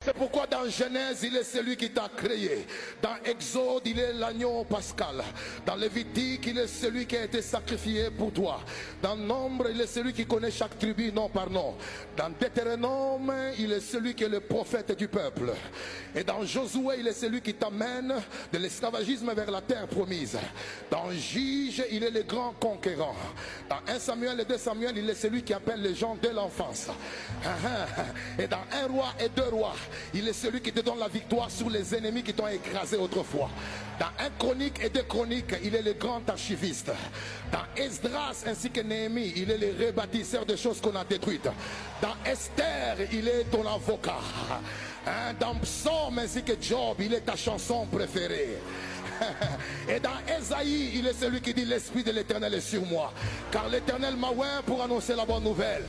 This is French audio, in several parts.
C'est pourquoi dans Genèse, il est celui qui t'a créé. Dans Exode, il est l'agneau pascal. Dans Lévitique, il est celui qui a été sacrifié pour toi. Dans Nombre, il est celui qui connaît chaque tribu nom par nom. Dans Deutéronome, il est celui qui est le prophète du peuple. Et dans Josué, il est celui qui t'amène de l'esclavagisme vers la terre promise. Dans Juge, il est le grand conquérant. Dans 1 Samuel et 2 Samuel, il est celui qui appelle les gens dès l'enfance. Et dans 1 roi et 2 rois, il est celui qui te donne la victoire sur les ennemis qui t'ont écrasé autrefois. Dans 1 Chronique et 2 Chroniques, il est le grand archiviste. Dans Esdras ainsi que Néhémie, il est le rebâtisseur des choses qu'on a détruites. Dans Esther, il est ton avocat. Dans Psaume ainsi que Job, il est ta chanson préférée. Et dans Ésaïe, il est celui qui dit l'Esprit de l'Éternel est sur moi. Car l'Éternel m'a oint pour annoncer la bonne nouvelle.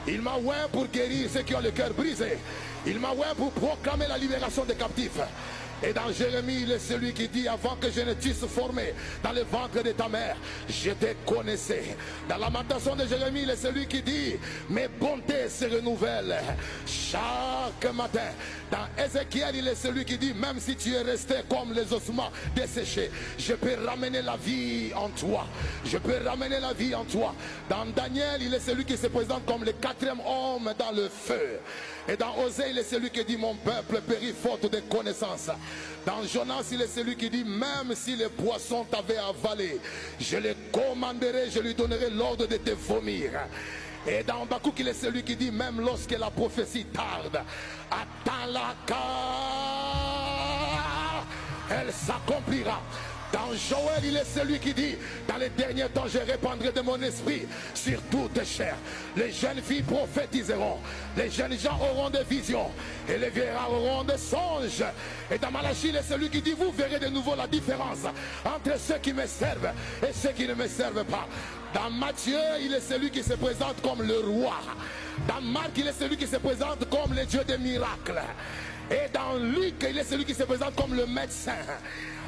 Il m'a oint pour guérir ceux qui ont le cœur brisé. Il m'a oint pour proclamer la libération des captifs. Et dans Jérémie, il est celui qui dit avant que je ne t'eusse formé dans le ventre de ta mère, je te connaissais. Dans la Lamentation de Jérémie, il est celui qui dit mes bontés se renouvellent chaque matin. Dans Ézéchiel, il est celui qui dit même si tu es resté comme les ossements desséchés, je peux ramener la vie en toi. Je peux ramener la vie en toi. Dans Daniel, il est celui qui se présente comme le 4e homme dans le feu. Et dans Osée, il est celui qui dit mon peuple périt faute de connaissances. Dans Jonas, il est celui qui dit même si les poissons t'avaient avalé, je les commanderai, je lui donnerai l'ordre de te vomir. Et dans Habakkuk, il est celui qui dit même lorsque la prophétie tarde, attends-la car elle s'accomplira. Dans Joël, il est celui qui dit dans les derniers temps, je répandrai de mon esprit sur toutes chairs. Les jeunes filles prophétiseront, les jeunes gens auront des visions et les vieillards auront des songes. Et dans Malachie, il est celui qui dit vous verrez de nouveau la différence entre ceux qui me servent et ceux qui ne me servent pas. Dans Matthieu, il est celui qui se présente comme le roi. Dans Marc, il est celui qui se présente comme le Dieu des miracles. Et dans Luc, il est celui qui se présente comme le médecin.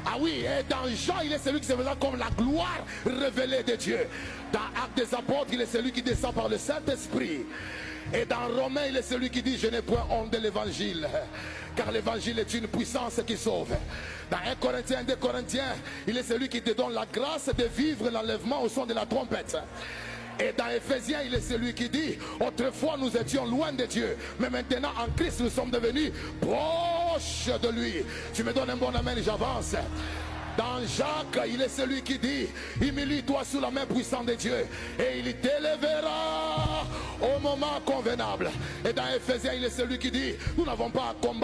Ah oui, et dans Jean, il est celui qui se présente comme la gloire révélée de Dieu. Dans Actes des Apôtres, il est celui qui descend par le Saint-Esprit. Et dans Romains, il est celui qui dit je n'ai point honte de l'évangile, car l'évangile est une puissance qui sauve. Dans 1 Corinthiens, 2 Corinthiens, il est celui qui te donne la grâce de vivre l'enlèvement au son de la trompette. Et dans Éphésiens, il est celui qui dit autrefois nous étions loin de Dieu, mais maintenant en Christ nous sommes devenus proches de lui. Tu me donnes un bon amen, j'avance. Dans Jacques, il est celui qui dit humilie-toi sous la main puissante de Dieu et il t'élèvera au moment convenable. Et dans Éphésiens, il est celui qui dit nous n'avons pas à combattre